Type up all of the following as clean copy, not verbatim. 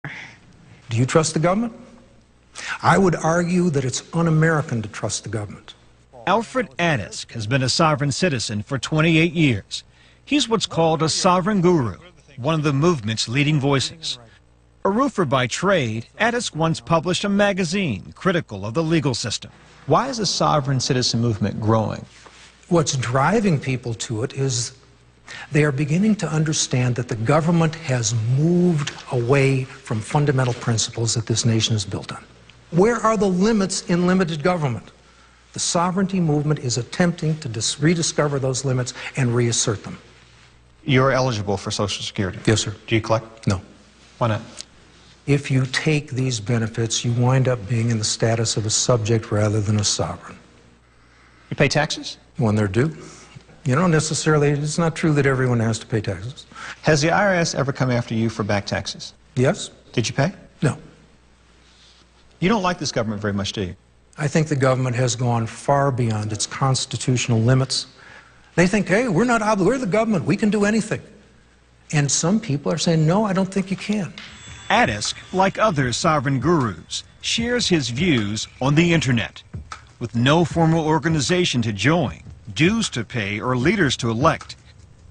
Do you trust the government? I would argue that it's un-American to trust the government. Alfred Adisk has been a sovereign citizen for 28 years. He's what's called a sovereign guru, one of the movement's leading voices. A roofer by trade, Adisk once published a magazine critical of the legal system. Why is the sovereign citizen movement growing? What's driving people to it is they are beginning to understand that the government has moved away from fundamental principles that this nation is built on. Where are the limits in limited government? The sovereignty movement is attempting to rediscover those limits and reassert them. You're eligible for Social Security? Yes, sir. Do you collect? No. Why not? If you take these benefits, you wind up being in the status of a subject rather than a sovereign. You pay taxes? When they're due. You don't necessarily, it's not true that everyone has to pay taxes. Has the IRS ever come after you for back taxes? Yes. Did you pay? No. You don't like this government very much, do you? I think the government has gone far beyond its constitutional limits. They think, hey, we're the government, we can do anything. And some people are saying, no, I don't think you can. Adisk, like other sovereign gurus, shares his views on the internet. With no formal organization to join, dues to pay, or leaders to elect,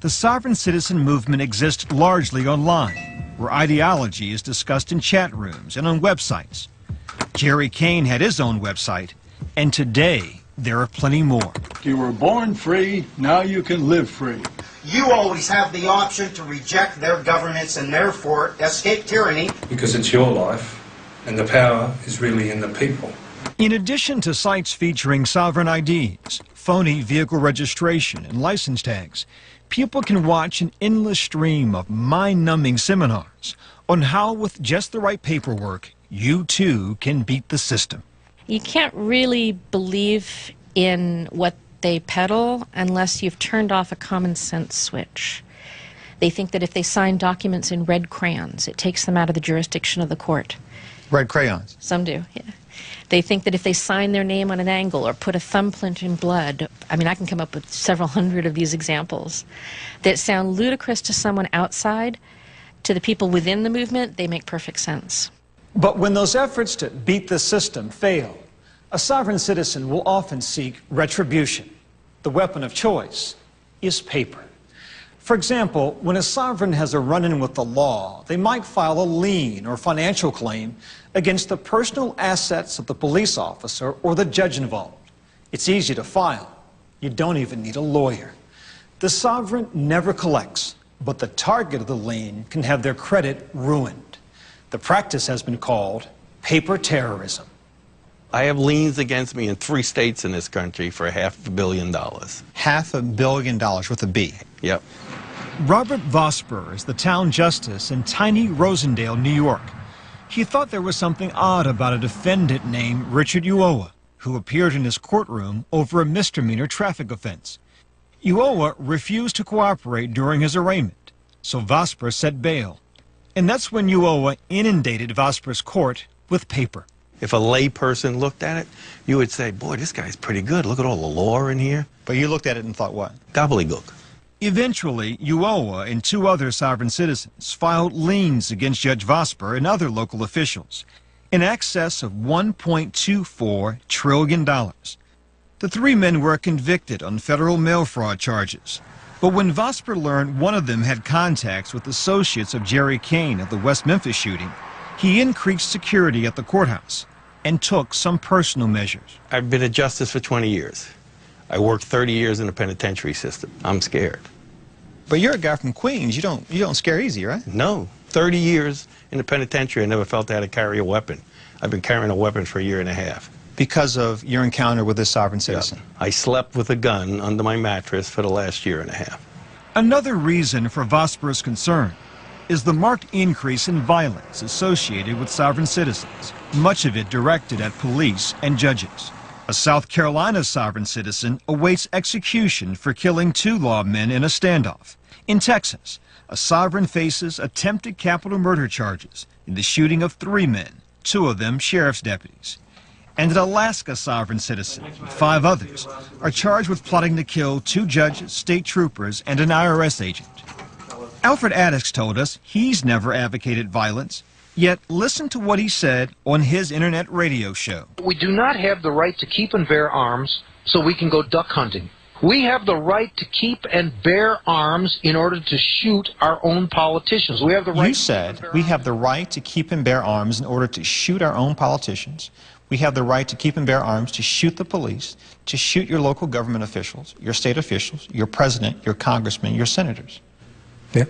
the sovereign citizen movement exists largely online, where ideology is discussed in chat rooms and on websites. Jerry Kane had his own website, and today there are plenty more. You were born free, now you can live free. You always have the option to reject their governments and therefore escape tyranny. Because it's your life, and the power is really in the people. In addition to sites featuring sovereign IDs, phony vehicle registration, and license tags, people can watch an endless stream of mind-numbing seminars on how, with just the right paperwork, you too can beat the system. You can't really believe in what they peddle unless you've turned off a common sense switch. They think that if they sign documents in red crayons, it takes them out of the jurisdiction of the court. Red crayons? Some do, yeah. They think that if they sign their name on an angle or put a thumbprint in blood, I mean, I can come up with several hundred of these examples that sound ludicrous to someone outside. To the people within the movement, they make perfect sense. But when those efforts to beat the system fail, a sovereign citizen will often seek retribution. The weapon of choice is paper. For example, when a sovereign has a run-in with the law, they might file a lien or financial claim against the personal assets of the police officer or the judge involved. It's easy to file. You don't even need a lawyer. The sovereign never collects, but the target of the lien can have their credit ruined. The practice has been called paper terrorism. I have liens against me in 3 states in this country for $500 million. $500 million with a B. Yep. Robert Vosper is the town justice in tiny Rosendale, New York. He thought there was something odd about a defendant named Richard Uoa, who appeared in his courtroom over a misdemeanor traffic offense. Uoa refused to cooperate during his arraignment, so Vosper set bail. And that's when Uoa inundated Vosper's court with paper. If a lay person looked at it, you would say, boy, this guy's pretty good. Look at all the law in here. But you looked at it and thought what? Gobbledygook. Eventually, Uoa and 2 other sovereign citizens filed liens against Judge Vosper and other local officials in excess of $1.24 trillion. The 3 men were convicted on federal mail fraud charges. But when Vosper learned one of them had contacts with associates of Jerry Kane at the West Memphis shooting, he increased security at the courthouse and took some personal measures. I've been a justice for 20 years. I worked 30 years in the penitentiary system. I'm scared. But you're a guy from Queens. You don't scare easy, right? No. 30 years in the penitentiary, I never felt I had to carry a weapon. I've been carrying a weapon for 1.5 years. Because of your encounter with this sovereign citizen? Yeah. I slept with a gun under my mattress for the last 1.5 years. Another reason for Vosper's concern is the marked increase in violence associated with sovereign citizens, much of it directed at police and judges. A South Carolina sovereign citizen awaits execution for killing 2 lawmen in a standoff. In Texas, a sovereign faces attempted capital murder charges in the shooting of 3 men, 2 of them sheriff's deputies. And an Alaska sovereign citizen and 5 others are charged with plotting to kill 2 judges, state troopers, and an IRS agent. Alfred Adisk told us he's never advocated violence, Yet listen to what he said on his internet radio show. We do not have the right to keep and bear arms so we can go duck hunting. We have the right to keep and bear arms in order to shoot our own politicians. We have the right. You said we have the right to keep and bear arms in order to shoot our own politicians. We have the right to keep and bear arms to shoot the police, to shoot your local government officials, your state officials, your president, your congressmen, your senators. Yeah.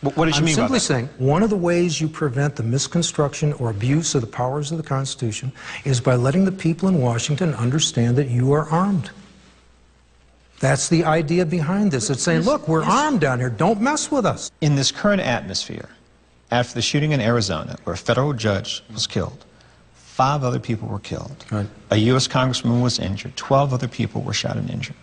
What did you mean by that? I'm simply saying one of the ways you prevent the misconstruction or abuse of the powers of the Constitution is by letting the people in Washington understand that you are armed. That's the idea behind this. It's saying, look, we're armed down here. Don't mess with us. In this current atmosphere, after the shooting in Arizona, where a federal judge was killed, 5 other people were killed. Right. A U.S. congressman was injured. 12 other people were shot and injured.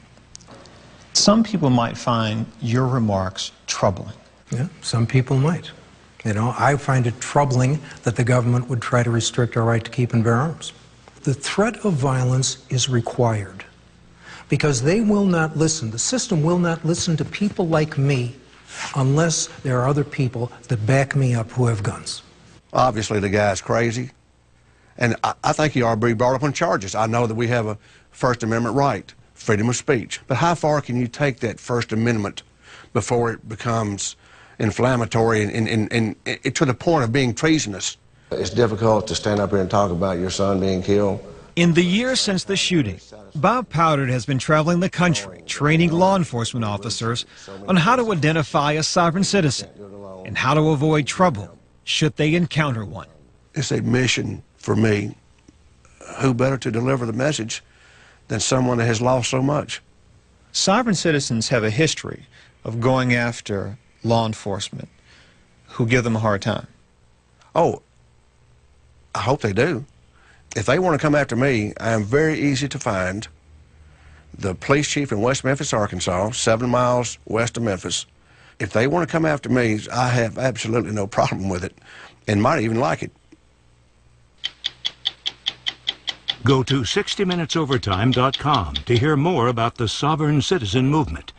Some people might find your remarks troubling. Yeah, some people might. You know, I find it troubling that the government would try to restrict our right to keep and bear arms. The threat of violence is required because they will not listen. The system will not listen to people like me unless there are other people that back me up who have guns. Obviously, the guy's crazy, and I think he ought to be brought up on charges. I know that we have a First Amendment right, freedom of speech, but how far can you take that First Amendment before it becomes inflammatory and to the point of being treasonous? It's difficult to stand up here and talk about your son being killed. In the years since the shooting, Bob Powderd has been traveling the country, training law enforcement officers on how to identify a sovereign citizen and how to avoid trouble should they encounter one. It's a mission for me. Who better to deliver the message than someone that has lost so much? Sovereign citizens have a history of going after law enforcement who give them a hard time. Oh, I hope they do. If they want to come after me, I am very easy to find. The police chief in West Memphis, Arkansas, 7 miles west of Memphis. If they want to come after me, I have absolutely no problem with it and might even like it. Go to 60minutesovertime.com to hear more about the sovereign citizen movement